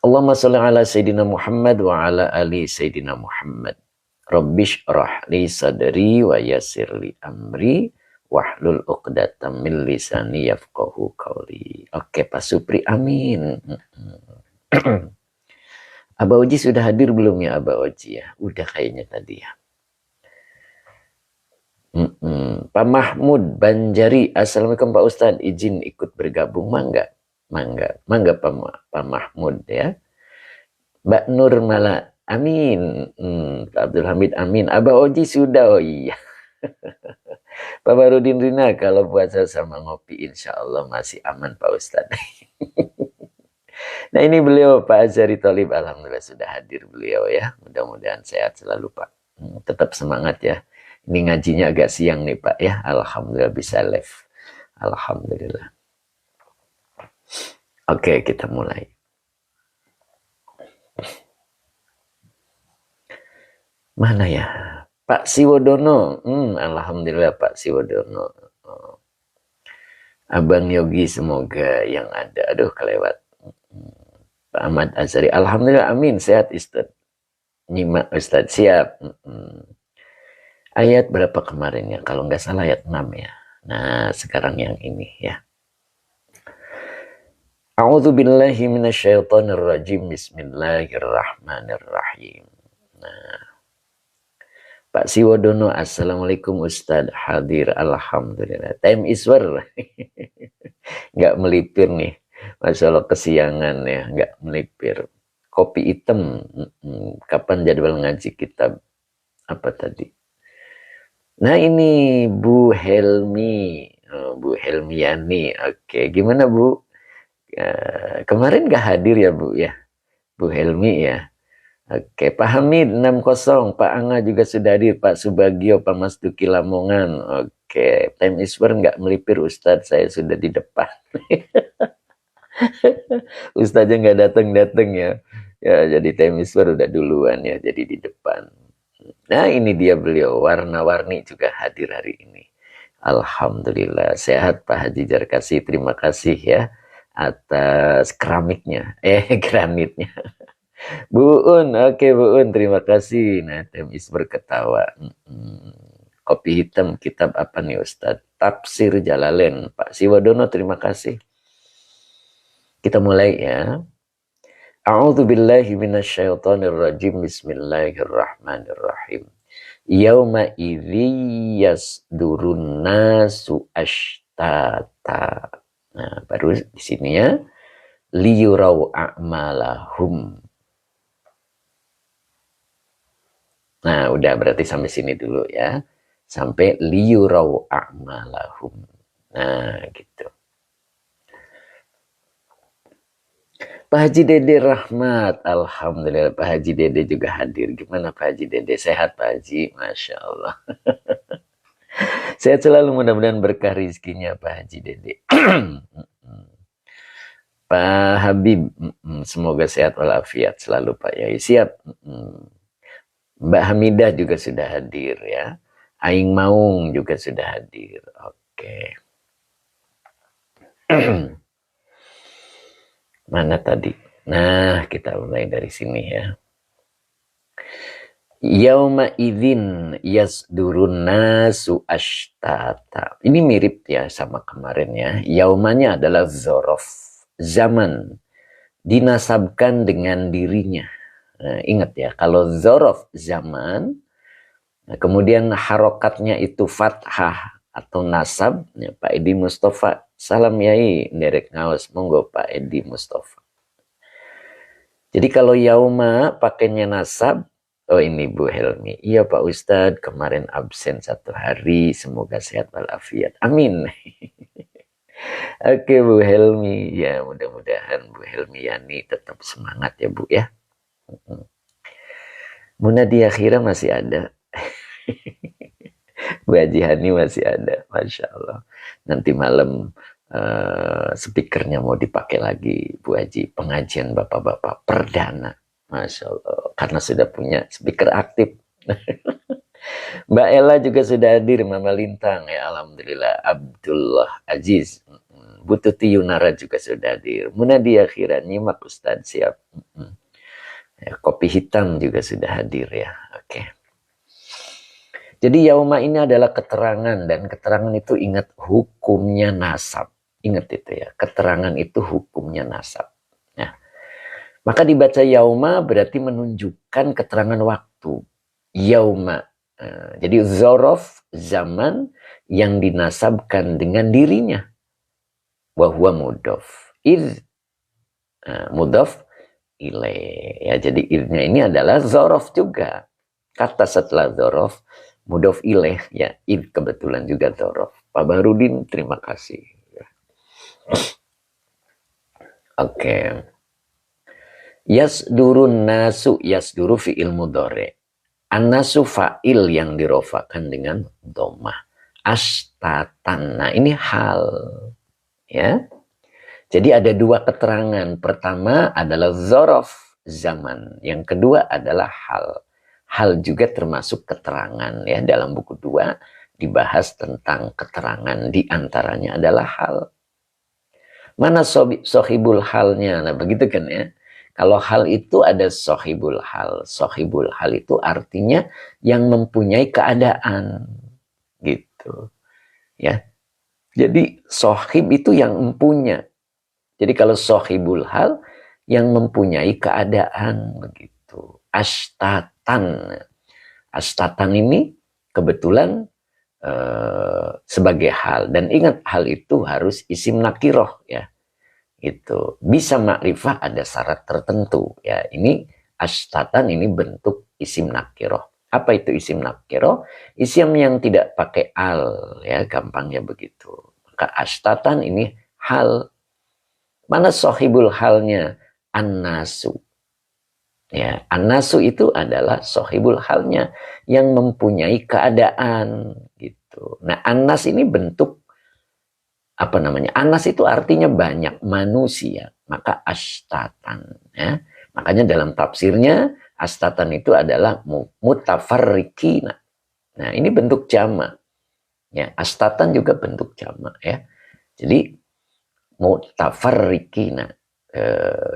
Allahumma sholli ala Sayyidina Muhammad wa ala ali Sayyidina Muhammad. Rabbish rahli sadri wa yassir li amri wahlul uqdatam min lisani yafqahu qawli. Oke Pak Supri, amin. Abah Oji sudah hadir belum ya Abah Oji ya? Udah kayaknya tadi ya. Pak Mahmud Banjari, Assalamualaikum Pak Ustadz, izin ikut bergabung, mangga, mangga Pak Mahmud ya. Mbak Nur Mala, amin. Pak Abdul Hamid, amin. Abah Oji sudah, oh iya. Pak Barudin Rina, kalau puasa sama ngopi, insya Allah masih aman Pak Ustadz. Nah ini beliau Pak Azhari Tholib, alhamdulillah sudah hadir beliau ya. Mudah-mudahan sehat selalu Pak. Tetap semangat ya. Ini ngajinya agak siang nih Pak ya. Alhamdulillah bisa live. Alhamdulillah. Oke, kita mulai. Mana ya? Pak Siwodono. Alhamdulillah Pak Siwodono. Abang Yogi semoga yang ada. Aduh kelewat. Pak Ahmad Azhari. Alhamdulillah amin. Sehat Ustaz. Nyimak Ustaz. Siap. Ayat berapa kemarin ya? Kalau nggak salah ayat 6 ya. Nah, sekarang yang ini ya. A'udzu billahi minasyaitonir rajim. Bismillahirrahmanirrahim. Nah, Pak Siwodono, Assalamualaikum Ustadz. Hadir, alhamdulillah. Time is war. Nggak melipir nih. Masya Allah kesiangan ya. Nggak melipir. Kopi hitam. Kapan jadwal ngaji kitab? Apa tadi? Nah ini Bu Helmi, Bu Helmiani, oke, gimana Bu? Kemarin gak hadir ya Bu ya, Bu Helmi ya. Oke, Pak Hamid 60, Pak Angga juga sudah hadir, Pak Subagio, Pak Mas Duki Lamongan. Oke, time is war nggak melipir Ustadz, saya sudah di depan. Ustadznya nggak datang ya. Ya jadi time is war udah duluan ya, jadi di depan. Nah ini dia beliau, warna-warni juga hadir hari ini. Alhamdulillah, sehat Pak Haji Jarkasi, terima kasih ya atas keramiknya, granitnya. Bu Un, oke Bu Un, terima kasih. Nah, Temis berketawa. Kopi hitam, kitab apa nih Ustadz? Tafsir Jalalain, Pak Siwodono, terima kasih. Kita mulai ya. A'udzu billahi minasyaitonir rajim. Bismillahirrahmanirrahim. Yauma idzi yasdurun nasu ashtata. Nah, baru di sini ya. Liyurau a'malahum. Nah, udah berarti sampai sini dulu ya. Sampai liyurau a'malahum. Nah, gitu. Pak Haji Dede Rahmat, alhamdulillah Pak Haji Dede juga hadir. Gimana Pak Haji Dede? Sehat Pak Haji? Masya Allah. Sehat selalu, mudah-mudahan berkah rizkinya Pak Haji Dede. Pak Habib, semoga sehat walafiat selalu Pak Yai. Siap. Mbak Hamidah juga sudah hadir ya. Aing Maung juga sudah hadir. Oke. Mana tadi? Nah, kita mulai dari sini ya. Yauma idzin yasdurun nasu ashtata. Ini mirip ya sama kemarin ya. Yaumanya adalah zorof, zaman, dinasabkan dengan dirinya. Nah, ingat ya, kalau zorof zaman, nah, kemudian harokatnya itu fathah atau nasab, ya, Pak Edi Mustafa, salam yai, derek ngawas, monggo Pak Edi Mustafa. Jadi kalau yauma pakainya nasab, oh ini Bu Helmi, iya Pak Ustadz, kemarin absen 1 hari, semoga sehat walafiat, amin. Oke Bu Helmi, ya mudah-mudahan Bu Helmi Yani tetap semangat ya Bu ya. Muna di akhirnya masih ada. Bu Haji Hani masih ada, Masya Allah. Nanti malam speakernya mau dipakai lagi Bu Haji, pengajian bapak-bapak perdana, Masya Allah, karena sudah punya speaker aktif. Mbak Ella juga sudah hadir, Mama Lintang ya, alhamdulillah. Abdullah Aziz, Bututi Yunara juga sudah hadir. Munadia Khiran, nyimak Ustadz, siap. Ya, kopi hitam juga sudah hadir ya. Oke. Jadi yauma ini adalah keterangan, dan keterangan itu ingat hukumnya nasab. Ingat itu ya, keterangan itu hukumnya nasab. Nah, maka dibaca yauma berarti menunjukkan keterangan waktu. Yauma. Jadi zorof, zaman yang dinasabkan dengan dirinya. Wahuwa mudof. Mudof ilaih. Ya, jadi idnya ini adalah zorof juga. Kata setelah zorof, mudof ilaih. Ya, id kebetulan juga zorof. Pak Barudin, terima kasih. Oke. Yasdurun nasu, yasduru fi'il mudhari. An-nasu fa'il yang dirofakan dengan domah. Astatan. Nah, ini hal. Ya. Jadi ada dua keterangan. Pertama adalah zorof, zaman. Yang kedua adalah hal. Hal juga termasuk keterangan. Ya, dalam buku 2 dibahas tentang keterangan. Di antaranya adalah hal. Mana sohibul halnya? Nah, begitu kan ya. Kalau hal itu ada sohibul hal. Sohibul hal itu artinya yang mempunyai keadaan. Gitu. Ya. Jadi sohib itu yang mempunyai. Jadi kalau sohibul hal yang mempunyai keadaan. Begitu. Astatan. Astatan ini kebetulan sebagai hal. Dan ingat, hal itu harus isim nakiroh ya. Itu bisa makrifah ada syarat tertentu ya. Ini astatan ini bentuk isim nakiroh. Apa itu isim nakiroh? Isim yang tidak pakai al ya, gampangnya begitu. Maka astatan ini hal. Mana sohibul halnya? An-nasu. Ya, an-nasu itu adalah sohibul halnya yang mempunyai keadaan gitu. Nah, an-nas ini bentuk apa namanya? Anas itu artinya banyak, manusia. Maka astatan. Ya. Makanya dalam tafsirnya, astatan itu adalah mutafarrikina. Nah, ini bentuk jamak. Ya, astatan juga bentuk jamak. Ya. Jadi, mutafarrikina.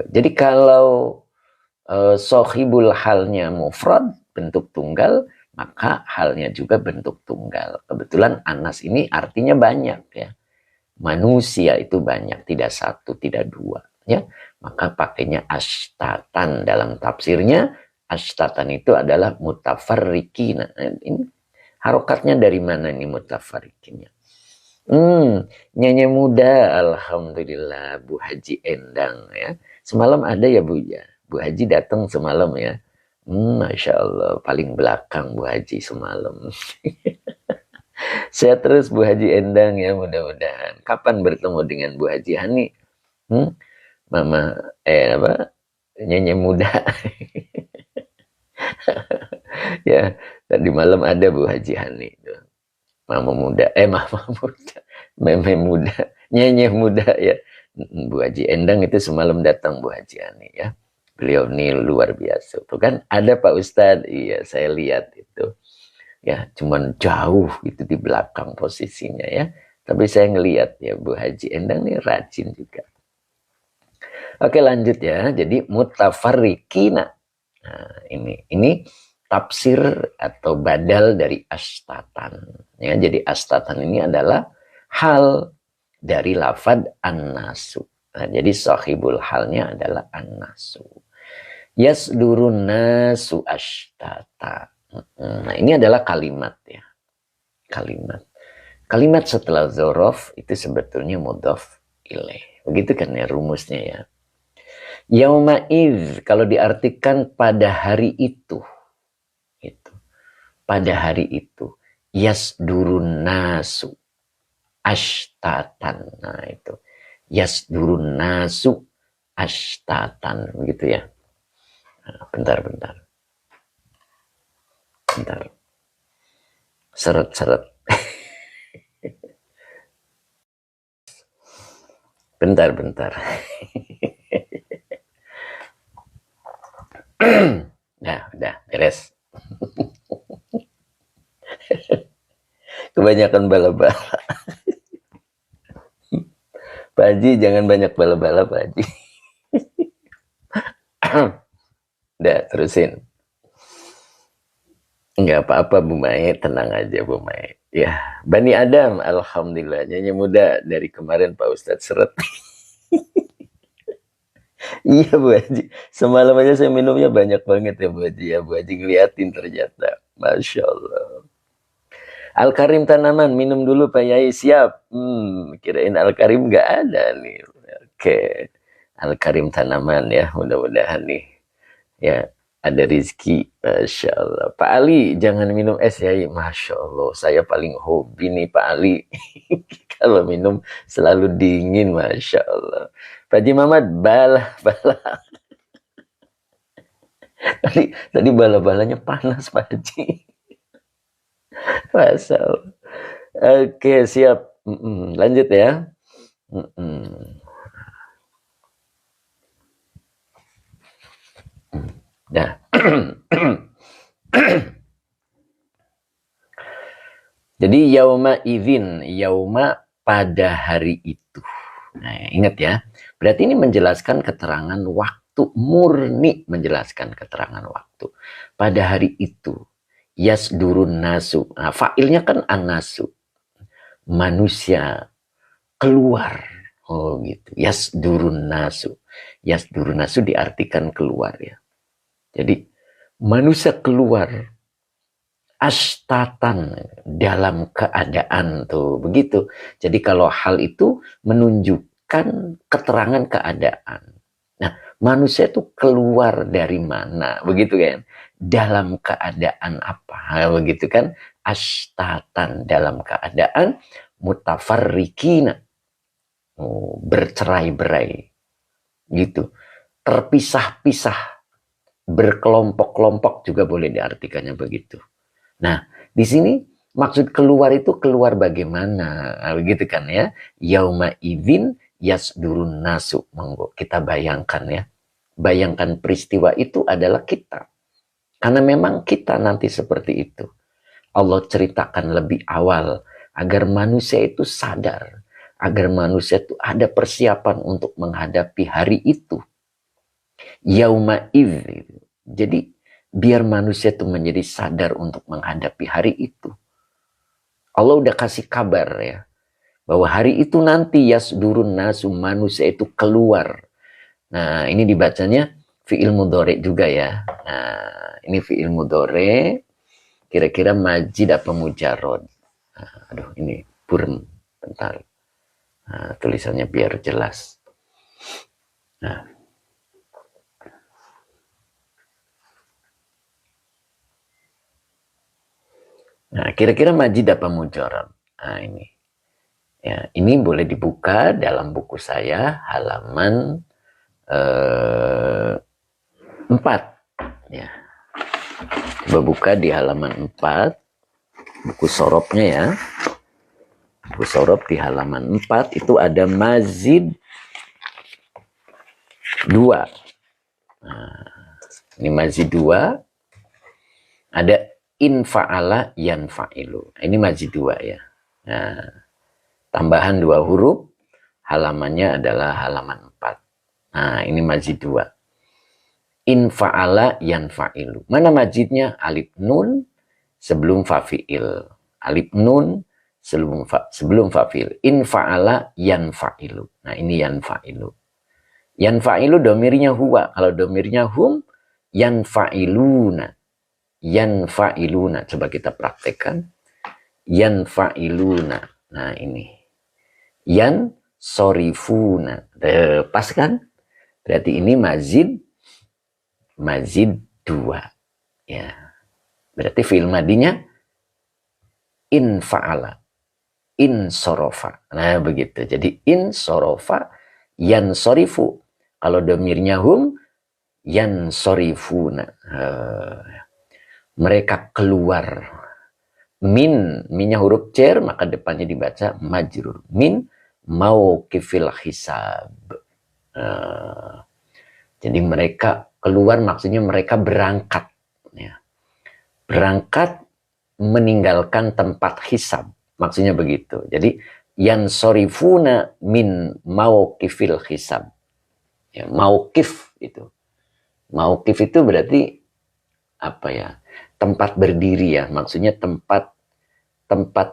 Jadi kalau sohibul halnya mufrad, bentuk tunggal, maka halnya juga bentuk tunggal. Kebetulan anas ini artinya banyak ya. Manusia itu banyak, tidak satu, tidak dua. Ya, maka pakainya astatan dalam tafsirnya. Astatan itu adalah mutafarrikina. Ini harokatnya dari mana nih mutafarrikinnya? Nyanyi muda, alhamdulillah, Bu Haji Endang ya. Semalam ada ya Bu ya. Bu Haji datang semalam ya. Masya Allah, paling belakang Bu Haji semalam. Saya terus Bu Haji Endang ya, mudah-mudahan. Kapan bertemu dengan Bu Haji Hani? Mama, nyanyi muda. Ya, tadi malam ada Bu Haji Hani. Mama muda, mama muda. Meme muda, nyanyi muda ya. Bu Haji Endang itu semalam datang Bu Haji Hani ya. Beliau ini luar biasa. Tuh kan ada Pak Ustadz, iya saya lihat itu. Ya, cuman jauh gitu di belakang posisinya ya. Tapi saya ngelihat ya Bu Haji Endang ini rajin juga. Oke, lanjut ya. Jadi mutafarrikina. Nah, ini tafsir atau badal dari astatan. Ya, jadi astatan ini adalah hal dari lafad an-nasu. Nah, jadi sahibul halnya adalah an-nasu. Yasdurun nasu ashtata. Nah, ini adalah kalimat ya. Kalimat setelah zorof itu sebetulnya mudhof ilaih. Begitu kan ya rumusnya ya. Yauma'iz kalau diartikan pada hari itu. Pada hari itu. Yasdurun nasu ashtatan. Nah itu. Yasdurun nasu ashtatan. Begitu ya. Nah, bentar. Seret. Bentar. Nah, udah beres. Kebanyakan bala-bala. Pak Haji jangan banyak bala-bala Pak Haji. Udah terusin. Enggak apa-apa Bu Mai, tenang aja Bu Mai. Ya, Bani Adam, alhamdulillah. Nyanyi muda dari kemarin Pak Ustadz seret. Iya Bu Haji, semalam aja saya minumnya banyak banget ya Bu Haji. Ya Bu Haji ngeliatin ternyata. Masya Allah. Al-Karim tanaman, minum dulu Pak Yai, siap. Kirain Al-Karim nggak ada nih. Oke, Al-Karim tanaman ya, mudah-mudahan nih. Ya, ada rizki, Masya Allah. Pak Ali, jangan minum es ya. Masya Allah, saya paling hobi nih Pak Ali. Kalau minum selalu dingin, Masya Allah. Pak Haji Muhammad, bala-bala. Tadi bala-balanya panas Pak Haji. Masya Allah. Oke, siap. Lanjut ya. Nah. Jadi yauma idzin, yauma pada hari itu. Nah, ingat ya. Berarti ini menjelaskan keterangan waktu, murni menjelaskan keterangan waktu. Pada hari itu, yasdurun nasu. Nah, fa'ilnya kan an-nasu. Manusia keluar. Oh gitu. Yasdurun nasu. Yasdurun nasu diartikan keluar ya. Jadi manusia keluar astatan dalam keadaan tuh begitu. Jadi kalau hal itu menunjukkan keterangan keadaan. Nah, manusia itu keluar dari mana? Begitu kan? Dalam keadaan apa? Begitu kan? Astatan dalam keadaan mutafarrikina. Oh, bercerai-berai. Gitu. Terpisah-pisah. Berkelompok-kelompok juga boleh diartikannya begitu. Nah, di sini maksud keluar itu keluar bagaimana? Begitu kan ya. Yauma idzin yasdurun nasu. Monggo kita bayangkan ya. Bayangkan peristiwa itu adalah kita. Karena memang kita nanti seperti itu. Allah ceritakan lebih awal agar manusia itu sadar, agar manusia itu ada persiapan untuk menghadapi hari itu. Yauma idzin. Jadi biar manusia itu menjadi sadar untuk menghadapi hari itu. Allah udah kasih kabar ya. Bahwa hari itu nanti yasdurun nasu, manusia itu keluar. Nah ini dibacanya fi'il mudhari juga ya. Nah ini fi'il mudhari. Kira-kira majid apa mujarrad. Nah, aduh ini burem. Bentar. Nah, tulisannya biar jelas. Nah, kira-kira majid apa mujarrad? Nah, ini. Ya, ini boleh dibuka dalam buku saya halaman 4. Ya. Coba buka di halaman 4. Buku sorobnya ya. Buku sorob di halaman 4 itu ada mazid 2. Nah, ini mazid 2. Ada infa'ala yanfa'ilu. Ini mazid 2 ya. Nah, tambahan 2 huruf, halamannya adalah halaman 4. Nah, ini mazid 2. Infa'ala yanfa'ilu. Mana mazidnya? Alif nun sebelum fafi'il. Alif nun sebelum fa'il. Infa'ala yanfa'ilu. Nah, ini yanfa'ilu. Yanfa'ilu domirnya huwa. Kalau domirnya hum, yanfa'iluna. Yanfa'iluna. Coba kita praktekkan. Yanfa'iluna. Nah, ini. Yan sorifuna. Pas kan? Berarti ini mazid 2. Ya. Berarti fi'il madinya infa'ala. Insorofa. Nah, begitu. Jadi insorofa yansorifu. Kalau domirnya hum yansorifuna. Mereka keluar. Minnya huruf cer, maka depannya dibaca majrur. Min mauqifil hisab. Jadi mereka keluar maksudnya mereka berangkat. Ya. Berangkat meninggalkan tempat hisab. Maksudnya begitu. Jadi yansorifuna min mauqifil hisab. Ya, mauqif itu. Mauqif itu berarti apa ya? Tempat berdiri ya, maksudnya tempat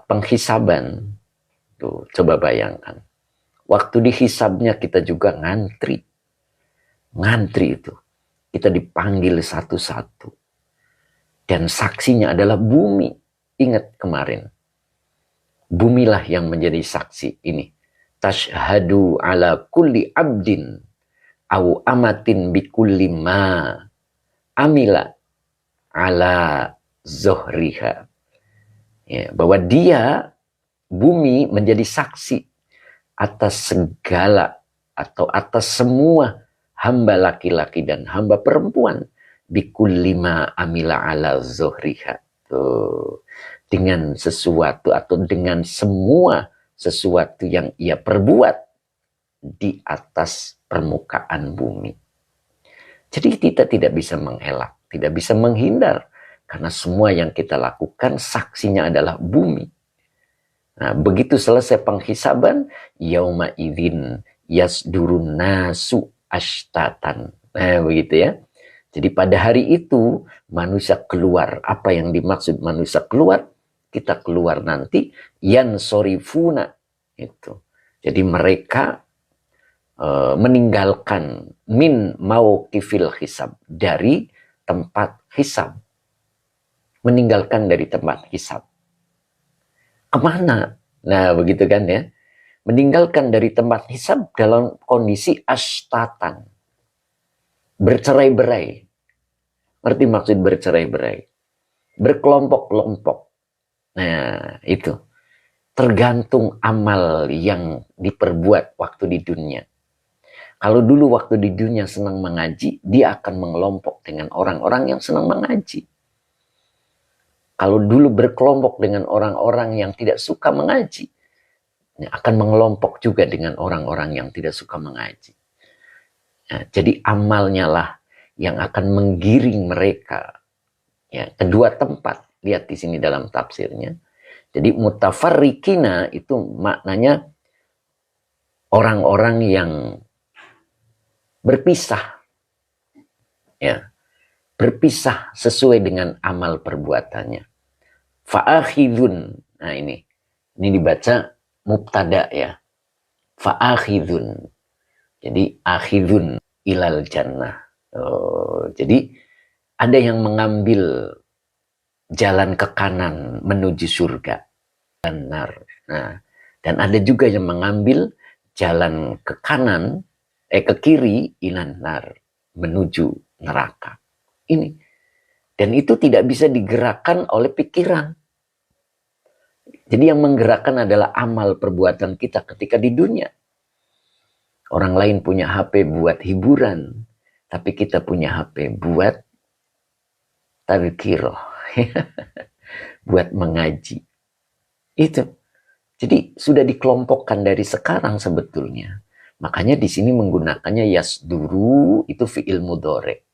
penghisaban. Tuh, coba bayangkan. Waktu dihisabnya kita juga ngantri. Ngantri itu. Kita dipanggil satu-satu. Dan saksinya adalah bumi. Ingat kemarin. Bumilah yang menjadi saksi ini. Tashhadu ala kulli abdin au amatin bi kulli ma amila ala zohriha. Ya, bahwa dia, bumi, menjadi saksi atas segala atau atas semua hamba laki-laki dan hamba perempuan bi kulli ma amila ala zohriha. Tuh. Dengan sesuatu atau dengan semua sesuatu yang ia perbuat di atas permukaan bumi. Jadi kita tidak bisa mengelak, tidak bisa menghindar, karena semua yang kita lakukan saksinya adalah bumi. Nah, begitu selesai penghisaban, yauma idzin yasdurun nasu ashtatan. Nah, begitu ya. Jadi pada hari itu manusia keluar. Apa yang dimaksud manusia keluar? Kita keluar nanti yansorifuna itu. Jadi mereka meninggalkan min mauqifil hisab, dari tempat hisab. Meninggalkan dari tempat hisab. Kemana? Nah, begitu kan ya. Meninggalkan dari tempat hisab dalam kondisi ashtatan. Bercerai-berai. Ngerti maksud bercerai-berai? Berkelompok-kelompok. Nah, itu. Tergantung amal yang diperbuat waktu di dunia. Kalau dulu waktu di dunia senang mengaji, dia akan mengelompok dengan orang-orang yang senang mengaji. Kalau dulu berkelompok dengan orang-orang yang tidak suka mengaji, akan mengelompok juga dengan orang-orang yang tidak suka mengaji. Nah, jadi amalnya lah yang akan menggiring mereka ya, kedua tempat. Lihat di sini dalam tafsirnya. Jadi mutafarriqina itu maknanya orang-orang yang berpisah. Ya. Berpisah sesuai dengan amal perbuatannya. Fa'akhidun. Nah ini dibaca mubtada ya. Fa'akhidun. Jadi akhidun ilal jannah. Jadi ada yang mengambil jalan ke kanan menuju surga. Nah, dan ada juga yang mengambil jalan ke kanan, ke kiri, inanar, menuju neraka. Ini. Dan itu tidak bisa digerakkan oleh pikiran. Jadi yang menggerakkan adalah amal perbuatan kita ketika di dunia. Orang lain punya HP buat hiburan, tapi kita punya HP buat tadhkirah. Buat mengaji. Itu. Jadi sudah dikelompokkan dari sekarang sebetulnya. Makanya di sini menggunakannya yasduru itu fi'il mudhari.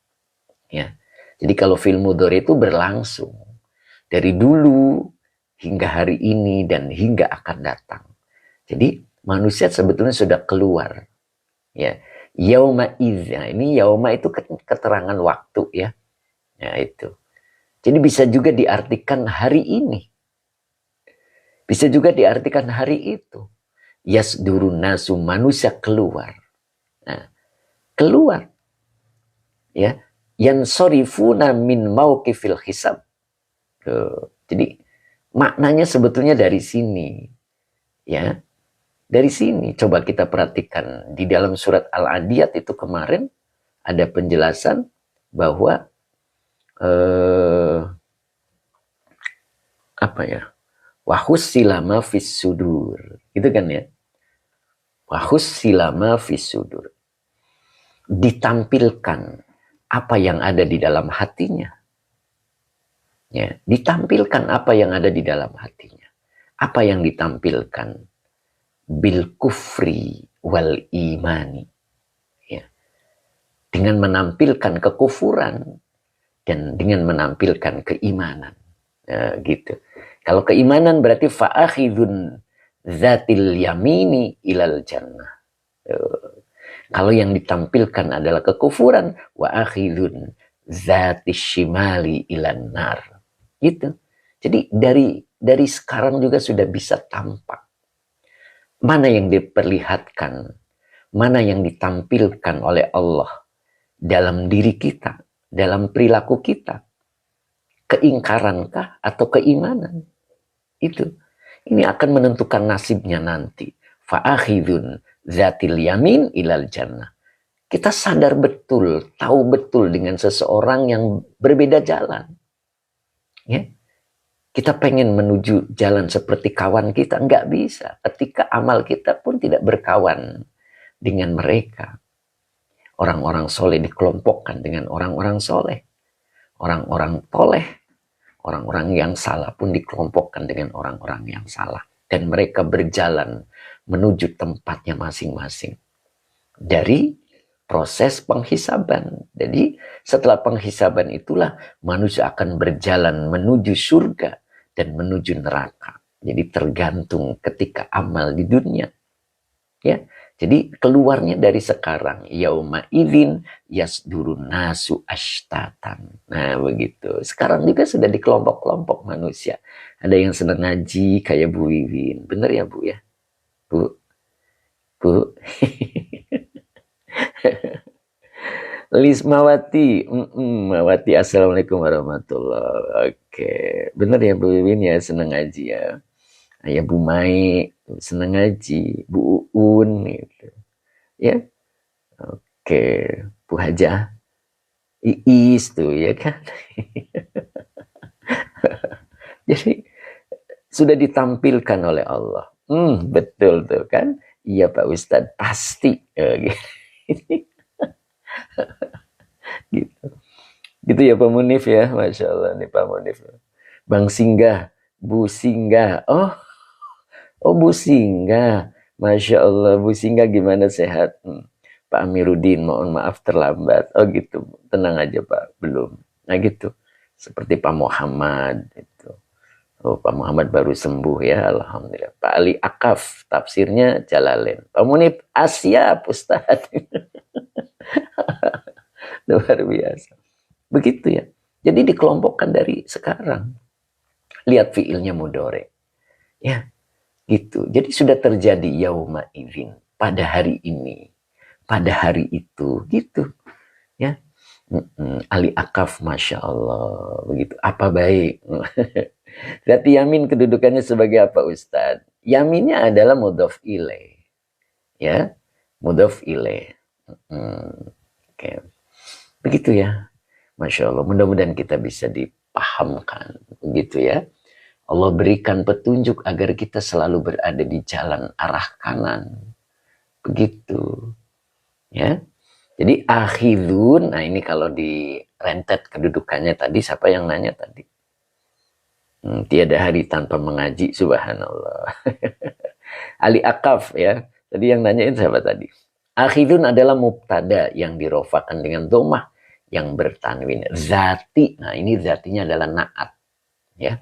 Ya. Jadi kalau fi'il mudhari itu berlangsung dari dulu hingga hari ini dan hingga akan datang. Jadi manusia sebetulnya sudah keluar. Ya. Yauma idz. Ini yauma itu keterangan waktu ya. Ya itu. Jadi bisa juga diartikan hari ini. Bisa juga diartikan hari itu. Yasdurun nasu, manusia keluar. Nah, keluar. Ya, yansorifuna min mauqifil hisab. Jadi maknanya sebetulnya dari sini. Ya. Dari sini coba kita perhatikan di dalam surat Al-Adiyat itu kemarin ada penjelasan bahwa apa ya? Wahussila ma fis sudur. Gitu kan ya? Wahussila ma fis sudur. Ditampilkan apa yang ada di dalam hatinya. Ya, ditampilkan apa yang ada di dalam hatinya. Apa yang ditampilkan? Bil kufri wal imani. Ya. Dengan menampilkan kekufuran dan dengan menampilkan keimanan. Gitu. Kalau keimanan berarti fa'akhidun zatil yamini ilal jannah. Kalau yang ditampilkan adalah kekufuran, wa akhidun zatis shimali ilan nar. Gitu. Jadi dari sekarang juga sudah bisa tampak mana yang diperlihatkan, mana yang ditampilkan oleh Allah dalam diri kita, dalam perilaku kita. Keingkarankah atau keimanan? Itu. Ini akan menentukan nasibnya nanti. Fa'akhidun zatil yamin ilal jannah. Kita sadar betul, tahu betul dengan seseorang yang berbeda jalan. Ya. Kita pengen menuju jalan seperti kawan kita, nggak bisa. Ketika amal kita pun tidak berkawan dengan mereka. Orang-orang soleh dikelompokkan dengan orang-orang soleh. Orang-orang toleh, orang-orang yang salah pun dikelompokkan dengan orang-orang yang salah. Dan mereka berjalan menuju tempatnya masing-masing. Dari proses penghisaban. Jadi setelah penghisaban itulah manusia akan berjalan menuju surga dan menuju neraka. Jadi tergantung ketika amal di dunia. Ya. Jadi keluarnya dari sekarang, yauma idzin yasdurun nasu ashtatan. Nah begitu. Sekarang juga sudah di kelompok-kelompok manusia. Ada yang senang ngaji kayak Bu Wiwin. Bener ya Bu ya? Bu? Bu? Lismawati. Mawati, assalamualaikum warahmatullahi. Oke. Bener ya Bu Wiwin ya, senang ngaji ya. Ya Bu Mai senang ngaji, Bu Uun gitu. Ya. Oke, Bu Hajah. Iis tuh ya kan. Jadi sudah ditampilkan oleh Allah. Betul tuh kan? Iya Pak Ustadz, pasti. Gitu. Gitu ya Pak Munif ya, Masya Allah nih Pak Munif. Bang Singgah, Bu Singgah. Oh Bu Singgah, Masya Allah. Bu Singgah gimana, sehat? Pak Amiruddin, mohon maaf terlambat. Oh gitu, tenang aja Pak, belum. Nah gitu, seperti Pak Muhammad itu. Oh Pak Muhammad baru sembuh ya, alhamdulillah. Pak Ali Akaf, tafsirnya Jalalain. Pak Munif, Asyap Ustaz. Luar biasa. Begitu ya. Jadi dikelompokkan dari sekarang. Lihat fiilnya mudhari. Ya, gitu. Jadi sudah terjadi yauma idzin, pada hari ini, pada hari itu, gitu. Ya. Ali Akaf, Masya Allah. Begitu. Apa baik? Berarti yamin kedudukannya sebagai apa Ustadz? Yaminnya adalah mudhof ilaih. Ya. Mudhof ilaih. Oke. Begitu ya. Masya Allah. Mudah-mudahan kita bisa dipahamkan. Begitu ya. Allah berikan petunjuk agar kita selalu berada di jalan arah kanan. Begitu. Ya. Jadi akhidun, nah ini kalau di rentet kedudukannya tadi, siapa yang nanya tadi? Tiada hari tanpa mengaji, subhanallah. Ali Akaf ya. Tadi yang nanyain siapa tadi? Akhidun adalah mubtada yang dirofakan dengan domah yang bertanwin. Zati, nah ini zatinya adalah naat. Ya.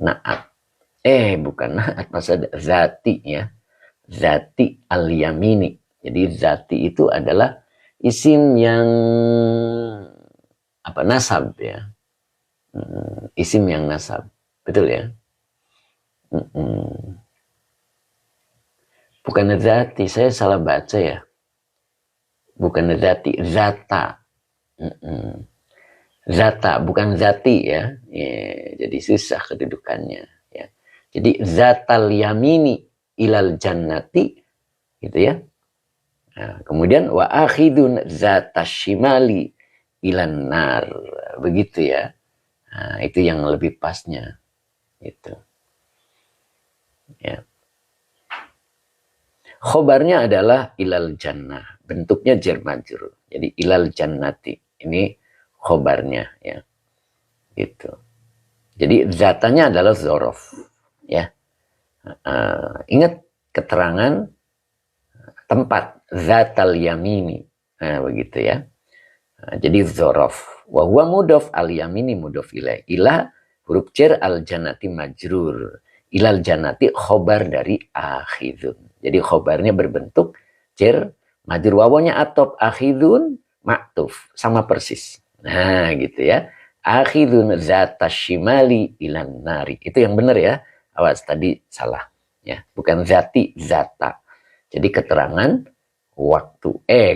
Naat. Bukan naat, maksudnya zati ya. Zati al-yamini. Jadi zati itu adalah isim yang nasab ya. Isim yang nasab. Betul ya? Bukan zati, saya salah baca ya. Bukan zati, zata. Zata, bukan zati ya. Jadi susah kedudukannya ya. Jadi zatal yamini ilal jannati gitu ya. Nah, kemudian wa akhidun zatashimali ilan nar, begitu ya. Nah, itu yang lebih pasnya itu ya. Khobarnya adalah ilal jannah, bentuknya jar majrur. Jadi ilal jannati ini khobarnya ya, gitu. Jadi zatanya adalah zorof ya. Ingat keterangan tempat zatal yamini, nah begitu ya. Jadi zorof, wa huwa mudhof, al yamini mudhof ilaih. Ilah huruf jar, al jannati majrur. ilal jannati khobar dari akhidun. Jadi khobarnya berbentuk jar majrur, wawanya atop, akhidun maktuf, sama persis. Nah gitu ya. Akhidun zata shimali ilan nari. Itu yang benar ya. Awas tadi salah ya. Bukan zati, zata. Jadi keterangan waktu,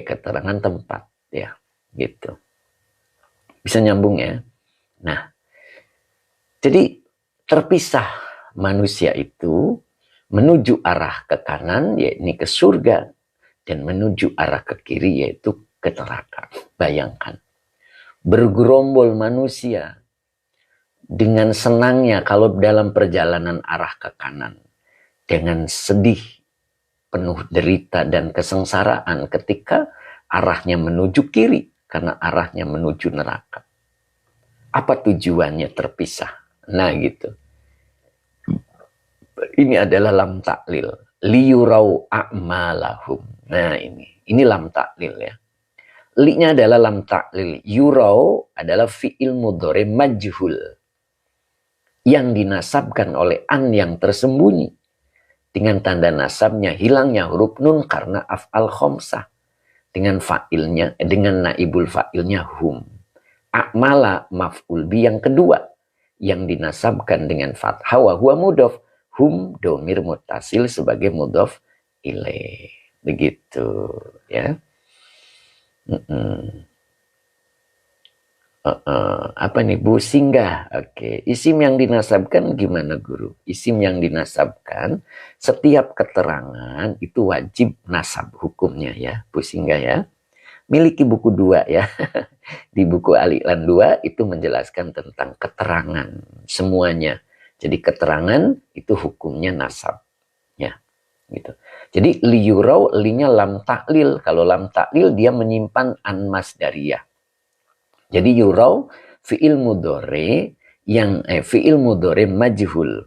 keterangan tempat ya. Gitu. Bisa nyambung ya. Nah, jadi terpisah manusia itu menuju arah ke kanan, yakni ke surga, dan menuju arah ke kiri, yaitu ke neraka. Bayangkan, bergerombol manusia dengan senangnya kalau dalam perjalanan arah ke kanan, dengan sedih, penuh derita dan kesengsaraan ketika arahnya menuju kiri, karena arahnya menuju neraka. Apa tujuannya terpisah? Nah gitu. Ini adalah lam taklil. Liyurau a'malahum. Nah ini lam taklil ya. Li-nya adalah lam taklil. Yurau adalah fi'il mudhari majhul, yang dinasabkan oleh an yang tersembunyi. Dengan tanda nasabnya hilangnya huruf nun karena af'al khomsah. Dengan fa'ilnya, dengan naibul fa'ilnya hum. A'mala maf'ul bi yang kedua, yang dinasabkan dengan fathah wa huwa mudhof, hum domir mutasil sebagai mudhof ilaih. Begitu ya. Apa nih, Bu Singgah? Oke, isim yang dinasabkan gimana guru? Isim yang dinasabkan setiap keterangan itu wajib nasab hukumnya ya, Bu Singgah ya. Miliki buku 2 ya. Di buku Al-Iqlan 2 itu menjelaskan tentang keterangan semuanya. Jadi keterangan itu hukumnya nasab ya. Gitu. Jadi liyurau, linya lam taklil. Kalau lam taklil dia menyimpan an masdariyah. Jadi yurau fi'il mudhari yang fi'il mudhari majhul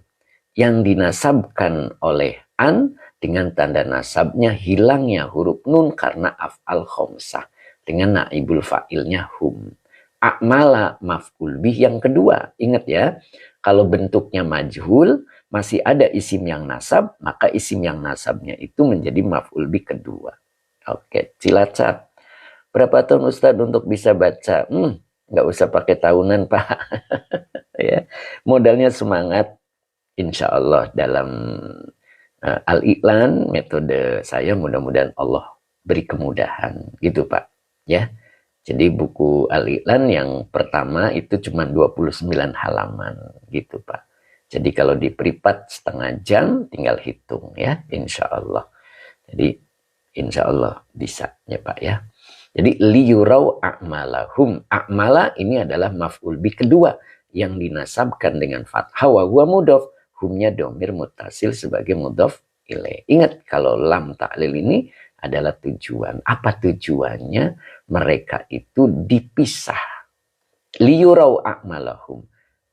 yang dinasabkan oleh an dengan tanda nasabnya hilangnya huruf nun karena af'al khomsah dengan naibul fa'ilnya hum. A'mala maf'ul bih yang kedua. Ingat ya, kalau bentuknya majhul masih ada isim yang nasab, maka isim yang nasabnya itu menjadi maf'ul bih kedua. Oke, Cilacap. Berapa tahun Ustadz untuk bisa baca? Nggak usah pakai tahunan Pak. Ya, modalnya semangat. Insya Allah dalam Al-Iqlan metode saya, mudah-mudahan Allah beri kemudahan gitu Pak ya. Jadi buku Al-Iqlan yang pertama itu cuma 29 halaman gitu Pak. Jadi kalau di privat setengah jam tinggal hitung ya, insya Allah. Jadi insya Allah bisa ya Pak ya. Jadi liyurau a'malahum. A'mala ini adalah maf'ul bi kedua yang dinasabkan dengan fathah wa huwa mudhof. Humnya domir mutasil sebagai mudhof ilaih. Ingat kalau lam ta'lil ini adalah tujuan. Apa tujuannya? Mereka itu dipisah. Liyurau a'malahum.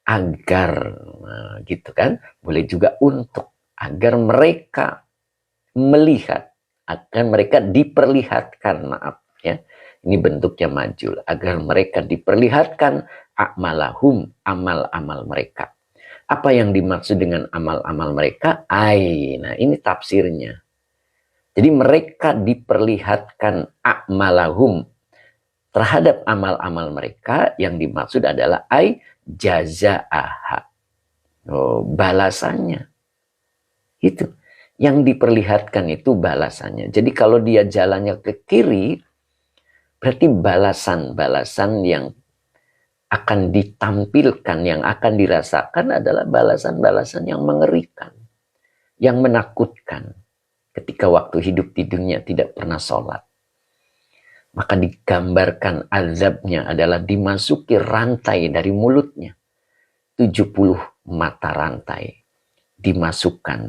Agar, gitu kan. Boleh juga untuk. Agar mereka melihat. Agar mereka diperlihatkan, maaf ya. Ini bentuknya majul. Agar mereka diperlihatkan a'malahum, amal-amal mereka. Apa yang dimaksud dengan amal-amal mereka? Nah ini tafsirnya. Jadi mereka diperlihatkan a'malahum terhadap amal-amal mereka, yang dimaksud adalah jaza'aha. Balasannya. Itu. Yang diperlihatkan itu balasannya. Jadi kalau dia jalannya ke kiri, berarti balasan-balasan yang akan ditampilkan, yang akan dirasakan adalah balasan-balasan yang mengerikan, yang menakutkan. Ketika waktu hidup di dunia tidak pernah sholat, maka digambarkan azabnya adalah dimasuki rantai dari mulutnya. 70 mata rantai dimasukkan,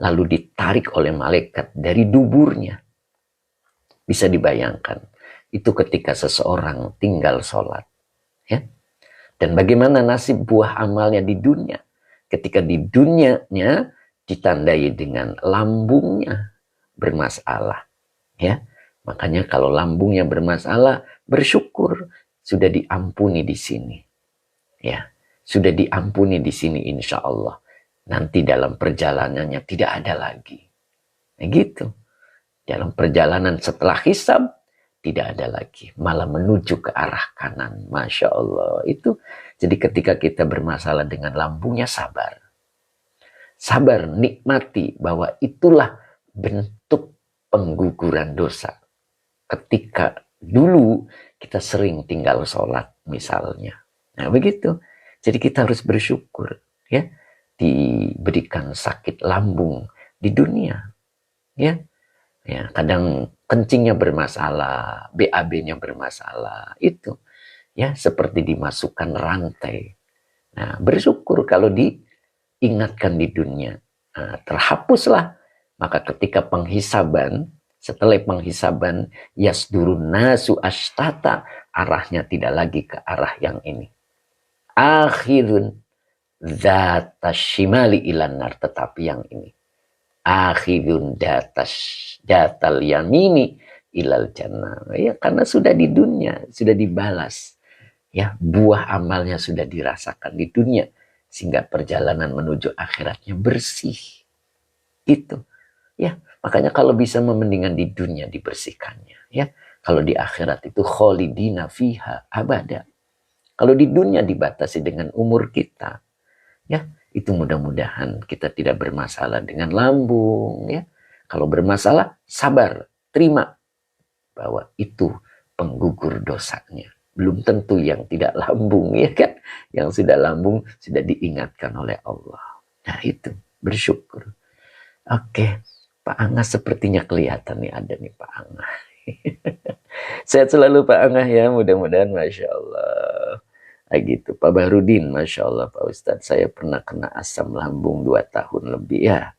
lalu ditarik oleh malaikat dari duburnya. Bisa dibayangkan, itu ketika seseorang tinggal sholat. Ya. Dan bagaimana nasib buah amalnya di dunia. Ketika di dunianya ditandai dengan lambungnya bermasalah. Ya. Makanya kalau lambungnya bermasalah, bersyukur sudah diampuni di sini. Ya. Sudah diampuni di sini insya Allah. nanti dalam perjalanannya tidak ada lagi. Nah, gitu. Dalam perjalanan setelah hisab, tidak ada lagi. Malah menuju ke arah kanan. Masya Allah. Itu jadi ketika kita bermasalah dengan lambungnya, sabar. Sabar, nikmati bahwa itulah bentuk pengguguran dosa. Ketika dulu kita sering tinggal sholat misalnya. Nah begitu. Jadi kita harus bersyukur ya, diberikan sakit lambung di dunia. Ya, ya kadang kencingnya bermasalah, BAB-nya bermasalah. Itu ya seperti dimasukkan rantai. Nah, bersyukur kalau diingatkan di dunia. Nah, terhapuslah. Maka ketika penghisaban, setelah penghisaban, yasdurun nasu ashtata, arahnya tidak lagi ke arah yang ini. Akhirun zata shimali ilanar, tetapi yang ini. Akhirun datal yamini ilal jannah. Ya, karena sudah di dunia, sudah dibalas. Ya, buah amalnya sudah dirasakan di dunia, sehingga perjalanan menuju akhiratnya bersih. Itu. Ya, makanya kalau bisa mendingan di dunia dibersihkannya, ya. Kalau di akhirat itu kholidina fiha abada. Kalau di dunia dibatasi dengan umur kita, ya, itu mudah-mudahan kita tidak bermasalah dengan lambung, ya. Kalau bermasalah, sabar, terima bahwa itu penggugur dosanya. Belum tentu yang tidak lambung, ya kan? Yang sudah lambung sudah diingatkan oleh Allah. Nah itu, bersyukur. Oke, Pak Angah sepertinya kelihatan nih, ada nih Pak Angah. Sehat selalu Pak Angah ya, mudah-mudahan Masya Allah. Gitu. Pak Bahrudin, Masya Allah Pak Ustadz, saya pernah kena asam lambung 2 tahun lebih ya.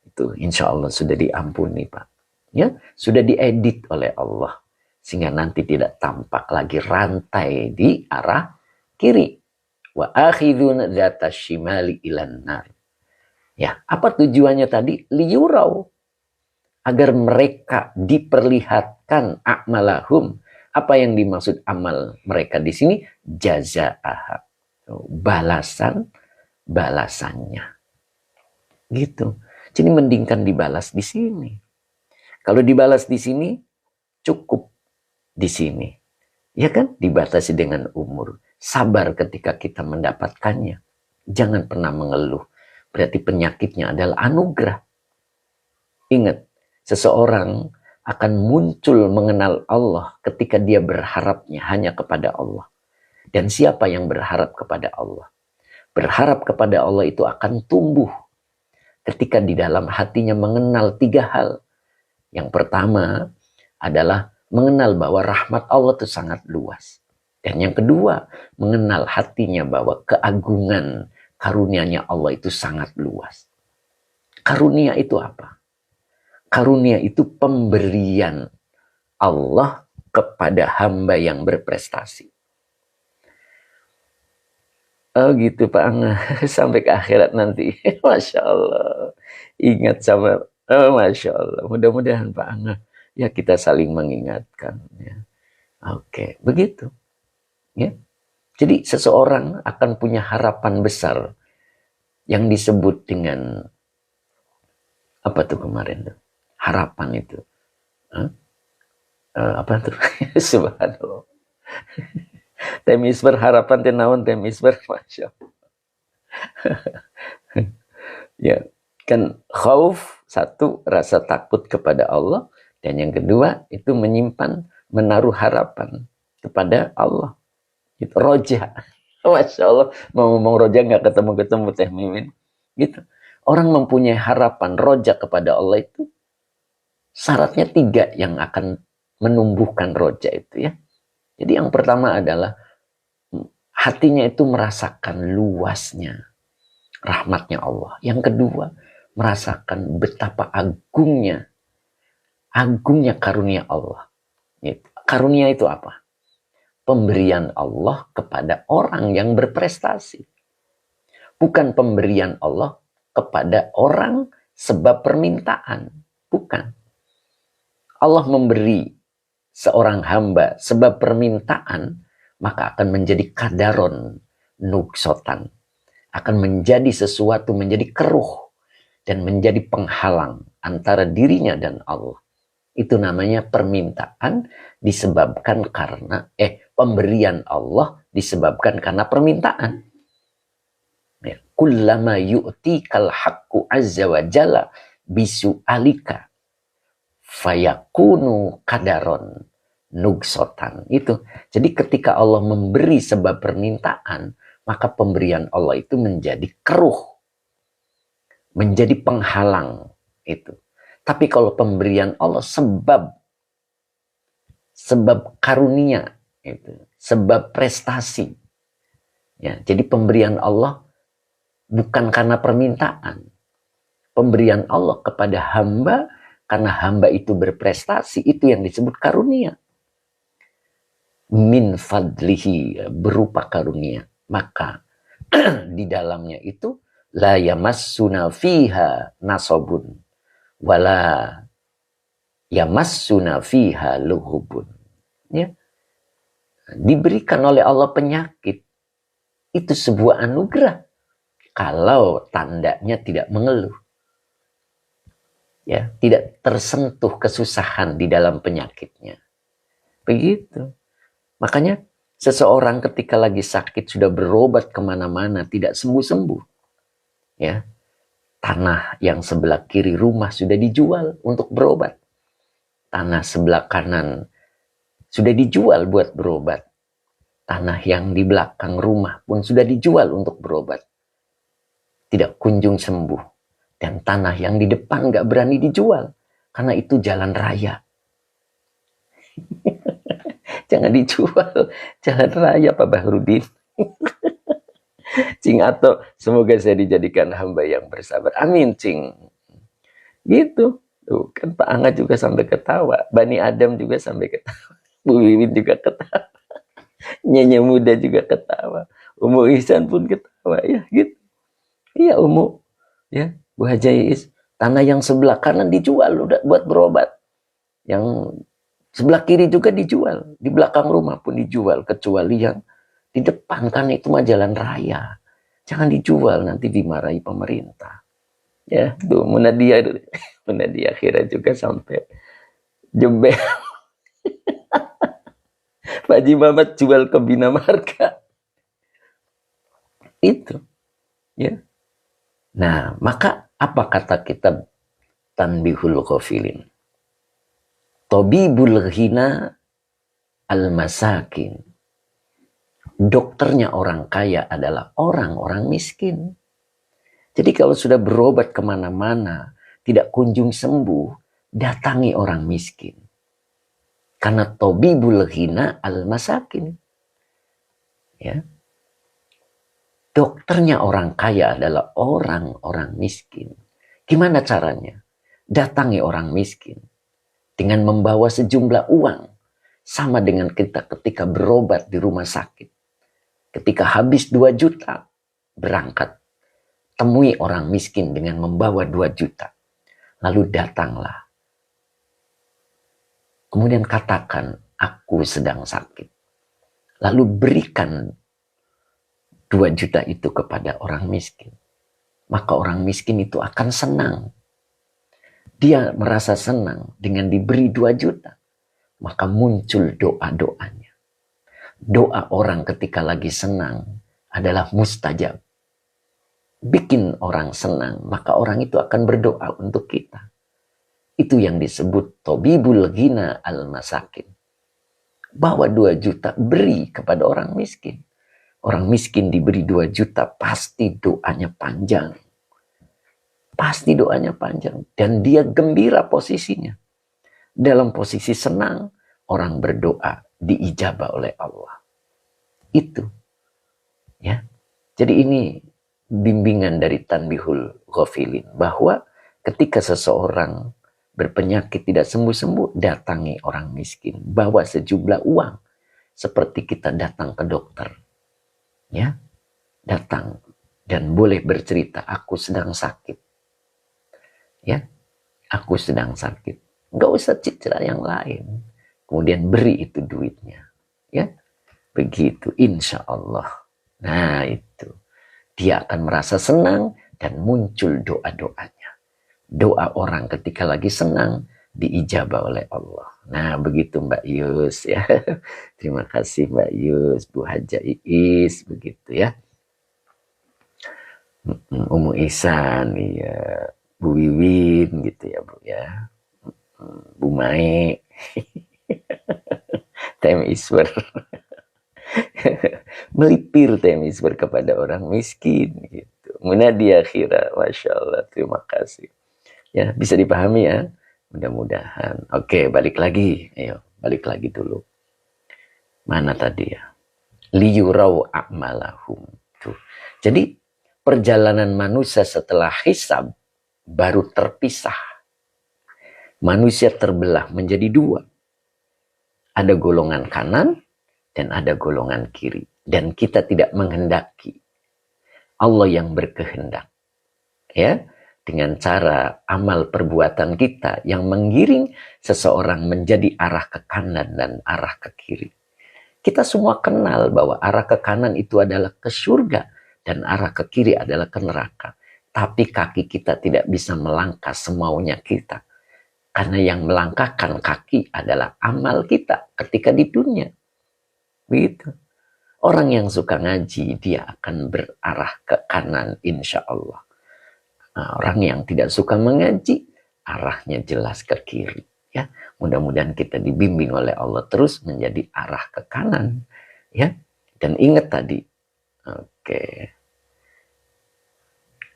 Itu insya Allah sudah diampuni Pak. Ya, sudah diedit oleh Allah. Sehingga nanti tidak tampak lagi rantai di arah kiri. Wa akhidun dzata shimali ilan nar. Ya, apa tujuannya tadi? Liyurau. Agar mereka diperlihatkan a'malahum. Apa yang dimaksud amal mereka di sini? Jazaaha. Balasannya. Gitu. Jadi mendingkan dibalas di sini. Kalau dibalas di sini, cukup di sini. Ya kan? Dibatasi dengan umur. Sabar ketika kita mendapatkannya. Jangan pernah mengeluh. Berarti penyakitnya adalah anugerah. Ingat, seseorang akan muncul mengenal Allah ketika dia berharapnya hanya kepada Allah. Dan siapa yang berharap kepada Allah? Berharap kepada Allah itu akan tumbuh ketika di dalam hatinya mengenal 3 hal. Yang pertama adalah mengenal bahwa rahmat Allah itu sangat luas. Dan yang kedua, mengenal hatinya bahwa keagungan karunia-Nya Allah itu sangat luas. Karunia itu apa? Karunia itu pemberian Allah kepada hamba yang berprestasi. Oh gitu Pak Angah, sampai ke akhirat nanti. Masya Allah. Ingat sama, oh Masya Allah. Mudah-mudahan Pak Angah, ya kita saling mengingatkan. Ya. Oke, begitu. Ya. Jadi seseorang akan punya harapan besar yang disebut dengan, apa tuh kemarin tuh? Harapan itu. Apa tuh? Subhanallah. Temisber harapan tenawan temisber, Masya Allah. Ya, kan khauf, satu rasa takut kepada Allah, dan yang kedua itu menyimpan, menaruh harapan kepada Allah. Itu roja. Masya Allah, mau ngomong roja nggak ketemu Teh Mimin. Gitu. Orang mempunyai harapan roja kepada Allah itu syaratnya 3 yang akan menumbuhkan roja itu ya. Jadi yang pertama adalah hatinya itu merasakan luasnya rahmatnya Allah. Yang kedua, merasakan betapa agungnya karunia Allah. Karunia itu apa? Pemberian Allah kepada orang yang berprestasi. Bukan pemberian Allah kepada orang sebab permintaan. Bukan. Allah memberi seorang hamba sebab permintaan, maka akan menjadi kadaron nuksotan. akan menjadi sesuatu, menjadi keruh dan menjadi penghalang antara dirinya dan Allah. Itu namanya permintaan disebabkan karena pemberian Allah disebabkan karena permintaan. Ya, kullama yu'tikal haqqu azza wa jalla bisu'alika fayakunu kadaron nugsotan. Itu. Jadi ketika Allah memberi sebab permintaan, maka pemberian Allah itu menjadi keruh, menjadi penghalang itu. Tapi kalau pemberian Allah sebab karunia itu, sebab prestasi. Ya, jadi pemberian Allah bukan karena permintaan. Pemberian Allah kepada hamba karena hamba itu berprestasi, itu yang disebut karunia. Min fadlihi, berupa karunia. Maka di dalamnya itu la yamassuna fiha nasobun wala yamassuna fiha luhubun. Ya. Diberikan oleh Allah penyakit, itu sebuah anugerah kalau tandanya tidak mengeluh. Ya, tidak tersentuh kesusahan di dalam penyakitnya. Begitu. Makanya seseorang ketika lagi sakit sudah berobat kemana-mana tidak sembuh-sembuh. Ya, tanah yang sebelah kiri rumah sudah dijual untuk berobat. Tanah sebelah kanan sudah dijual buat berobat. Tanah yang di belakang rumah pun sudah dijual untuk berobat. Tidak kunjung sembuh. Dan tanah yang di depan gak berani dijual. Karena itu jalan raya. Jangan dijual. Jalan raya Pak Bahrudin. Cing Ato, semoga saya dijadikan hamba yang bersabar. Amin, Cing. Gitu. Tuh, kan Pak Angga juga sampai ketawa. Bani Adam juga sampai ketawa. Bu Wiwin juga ketawa. Nyanyi Muda juga ketawa. Umu Ihsan pun ketawa. Ya gitu. Iya Umu. Ya, Bu Haja Iis. Tanah yang sebelah kanan dijual udah buat berobat. Yang sebelah kiri juga dijual. Di belakang rumah pun dijual. Kecuali yang di depan, kan itu mah jalan raya. Jangan dijual, nanti dimarahi pemerintah. Ya, tuh Munadia akhirnya juga sampai jembel. Pak Haji Mamat jual ke Bina Marga. Itu. Ya. Nah, maka apa kata kitab Tanbihul Ghafilin? Tabibul ghina al-masakin. Dokternya orang kaya adalah orang-orang miskin. Jadi kalau sudah berobat kemana-mana, tidak kunjung sembuh, datangi orang miskin. Karena tabibul ghina al-masakin. Ya. Dokternya orang kaya adalah orang-orang miskin. Gimana caranya? Datangi orang miskin. Dengan membawa sejumlah uang. Sama dengan kita ketika berobat di rumah sakit. Ketika habis 2 juta, berangkat. Temui orang miskin dengan membawa 2 juta. Lalu datanglah. Kemudian katakan, aku sedang sakit. Lalu berikan 2 juta itu kepada orang miskin. Maka orang miskin itu akan senang. Dia merasa senang dengan diberi 2 juta. Maka muncul doa-doanya. Doa orang ketika lagi senang adalah mustajab. Bikin orang senang, maka orang itu akan berdoa untuk kita. Itu yang disebut tabibul ghina al-masakin. Bawa 2 juta, beri kepada orang miskin. Orang miskin diberi 2 juta, pasti doanya panjang. Pasti doanya panjang. Dan dia gembira posisinya. Dalam posisi senang, orang berdoa diijabah oleh Allah. Itu. Ya. Jadi ini bimbingan dari Tanbihul Ghafilin. Bahwa ketika seseorang berpenyakit tidak sembuh-sembuh, datangi orang miskin. Bawa sejumlah uang. Seperti kita datang ke dokter. Ya. Datang. Dan boleh bercerita, aku sedang sakit. Ya. Aku sedang sakit. Nggak usah citra yang lain. Kemudian beri itu duitnya. Ya. Begitu. Insya Allah. Nah itu. dia akan merasa senang dan muncul doa-doanya. Doa orang ketika lagi senang diijabah oleh Allah. Nah, begitu Mbak Yus ya. Terima kasih Mbak Yus, Bu Haja Iis, begitu ya. Umu Ihsan, ya. Bu Wiwin gitu ya Bu ya. Bu Mai. Tem Iswer. Melipir Tem Iswer kepada orang miskin gitu. Munadi akhirah, Masya Allah, terima kasih. Ya, bisa dipahami ya. Mudah-mudahan. Oke, balik lagi. Ayo, balik lagi dulu. Mana tadi ya? Liyurau a'malahum. Tuh. Jadi, perjalanan manusia setelah hisab baru terpisah. Manusia terbelah menjadi dua. Ada golongan kanan dan ada golongan kiri. Dan kita tidak menghendaki. Allah yang berkehendak. Ya, dengan cara amal perbuatan kita yang menggiring seseorang menjadi arah ke kanan dan arah ke kiri. Kita semua kenal bahwa arah ke kanan itu adalah ke surga dan arah ke kiri adalah ke neraka. Tapi kaki kita tidak bisa melangkah semaunya kita. Karena yang melangkahkan kaki adalah amal kita ketika di dunia. Begitu. Orang yang suka ngaji, dia akan berarah ke kanan insya Allah. Nah, orang yang tidak suka mengaji, arahnya jelas ke kiri. Ya, mudah-mudahan kita dibimbing oleh Allah terus menjadi arah ke kanan. Ya, dan ingat tadi. Oke.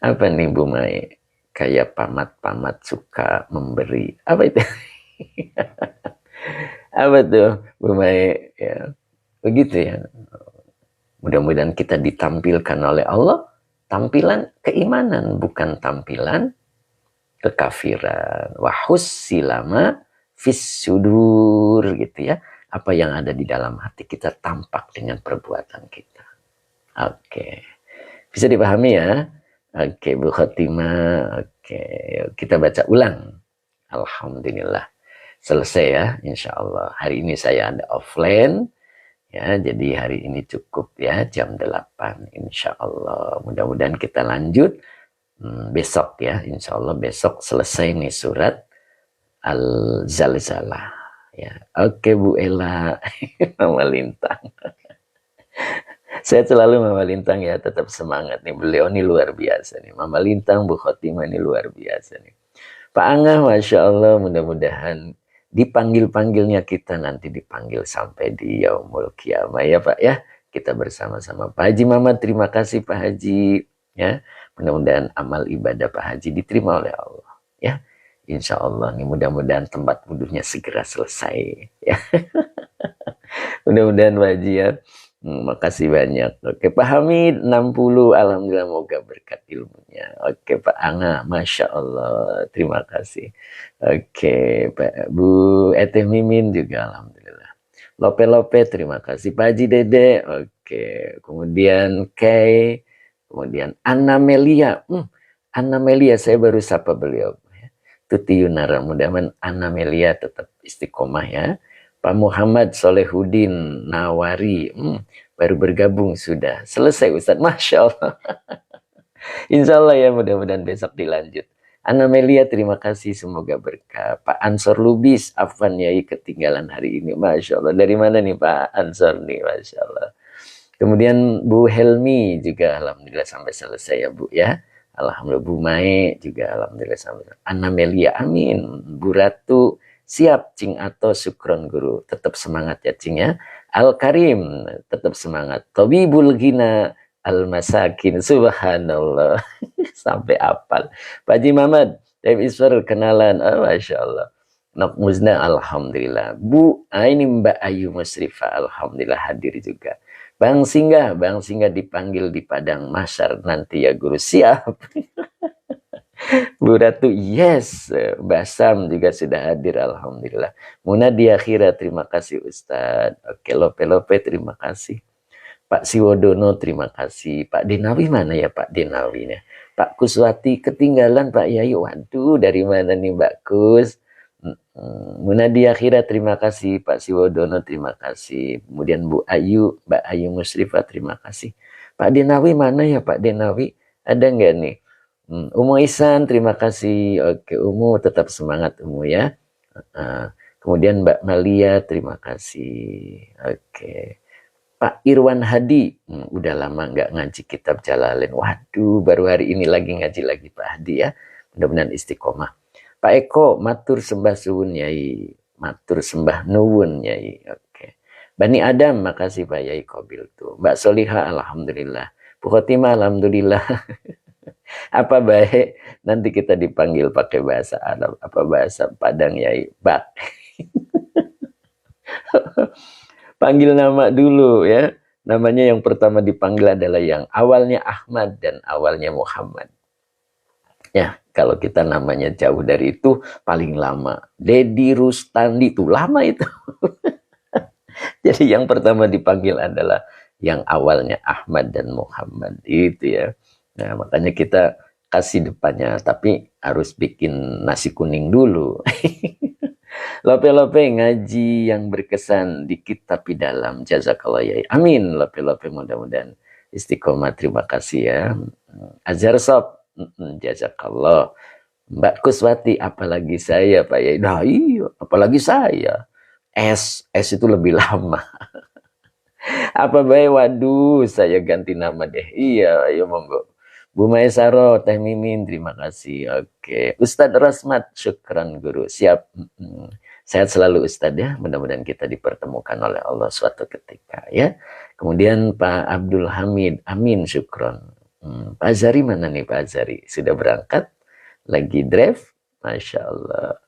Apa nih Bu Mai? Kayak pamat-pamat suka memberi. Apa itu? Apa tuh Bu Mai? Ya, begitu ya. Mudah-mudahan kita ditampilkan oleh Allah. Tampilan keimanan, bukan tampilan kekafiran. Wahus silama fis sudur gitu ya. Apa yang ada di dalam hati kita tampak dengan perbuatan kita. Oke. Bisa dipahami ya? Oke, Bu Khotimah. Oke, kita baca ulang. Alhamdulillah. Selesai ya, insya Allah. Hari ini saya ada offline. Ya, jadi hari ini cukup ya, jam 8. Insya Allah. Mudah-mudahan kita lanjut besok ya. Insya Allah besok selesai nih surat Al-Zalzalah. Ya. Oke Bu Ella. Mama Lintang. Saya selalu Mama Lintang ya, tetap semangat nih. Beliau ini luar biasa nih. Mama Lintang, Bu Khotimah ini luar biasa nih. Pak Angah, Masya Allah, mudah-mudahan dipanggil-panggilnya kita nanti dipanggil sampai di Yaumul Qiyamah ya Pak ya. Kita bersama-sama. Pak Haji Mamat, terima kasih Pak Haji. Ya, mudah-mudahan amal ibadah Pak Haji diterima oleh Allah. Ya, insya Allah nih mudah-mudahan tempat wudhunya segera selesai. Ya, mudah-mudahan Pak Haji ya. Makasih banyak. Oke, Pak Hamid 60, alhamdulillah moga berkat ilmunya. Oke, Pak Angga, Masya Allah, terima kasih. Oke, Pak Bu Eteh Mimin juga alhamdulillah. Lope, terima kasih. Pak Haji Dede, oke. Kemudian Kay, kemudian Anna Melia. Anna Melia, saya baru sapa beliau. Tuti Yunara, mudah-mudahan Anna Melia tetap istiqomah ya. Pak Muhammad Solehudin Nawari, baru bergabung sudah. Selesai Ustadz, Masya Allah. Insya Allah ya, mudah-mudahan besok dilanjut. Anna Melia, terima kasih, semoga berkah. Pak Ansor Lubis, Afwan Yai ketinggalan hari ini. Masya Allah, dari mana nih Pak Ansor nih, Masya Allah. Kemudian Bu Helmi juga, alhamdulillah sampai selesai ya Bu ya. Alhamdulillah. Bu Mae juga, alhamdulillah sampai selesai. Anna Melia, amin. Bu Ratu, siap Cing Ato, syukron guru. Tetap semangat ya Cing ya. Al-Karim, tetap semangat. Tabibul Ghina Al-Masakin, subhanallah. Sampai apal. Pak Haji Muhammad, Taib Iswar, kenalan. Oh, Masya Allah. Nok Muzna, alhamdulillah. Bu, ini Mbak Ayu Musrifah, alhamdulillah hadir juga. Bang Singgah dipanggil di Padang Masyar nanti ya guru, siap. Bu Ratu, yes. Basam juga sudah hadir, alhamdulillah. Muna di akhirat, terima kasih Ustadz. Oke, Lope, terima kasih. Pak Siwodono, terima kasih. Pak Denawi mana ya Pak Denawinya? Pak Kuswati ketinggalan Pak Yayu. Waduh, dari mana nih Mbak Kus? Munadi Akhira, terima kasih. Pak Siwodono, terima kasih. Kemudian Bu Ayu, Mbak Ayu Musrifah, terima kasih. Pak Denawi mana ya Pak Denawi? Ada nggak nih? Umu Isan, terima kasih. Oke, Umu tetap semangat Umu ya. Kemudian Mbak Malia, terima kasih. Oke. Pak Irwan Hadi, udah lama nggak ngaji kitab Jalalain. Waduh, baru hari ini lagi ngaji lagi Pak Hadi ya. Mudah-mudahan istiqomah. Pak Eko, matur sembah suwun Yai. Matur sembah nuwun Yai. Oke. Bani Adam, makasih Pak Yai Kobil tuh. Mbak Soliha, alhamdulillah. Bu Khotimah, alhamdulillah. Apa baik nanti kita dipanggil pakai bahasa Arab, apa bahasa Padang Yai? Bak. Panggil nama dulu ya. Namanya yang pertama dipanggil adalah yang awalnya Ahmad dan awalnya Muhammad. Ya, kalau kita namanya jauh dari itu paling lama. Dedi Rustandi itu lama itu. Jadi yang pertama dipanggil adalah yang awalnya Ahmad dan Muhammad itu ya. Nah, makanya kita kasih depannya, tapi harus bikin nasi kuning dulu. Lope-lope ngaji yang berkesan dikit tapi dalam. Jazakallah ya. Amin. Lope-lope mudah-mudahan istiqomah. Terima kasih ya. Azhar Sob. Jazakallah. Mbak Kuswati, apalagi saya Pak Yai. Nah iya, apalagi saya. S itu lebih lama. Apa baik, waduh, saya ganti nama deh. Iya, ayo monggo. Bu Maesaro, Teh Mimin, terima kasih. Oke, Ustadz Rasmat, syukran guru. Siap. Sehat selalu Ustadz ya. Mudah-mudahan kita dipertemukan oleh Allah suatu ketika ya. Kemudian Pak Abdul Hamid, amin, syukron. Pak Azari mana nih Pak Azari? Sudah berangkat? Lagi drive? Masya Allah.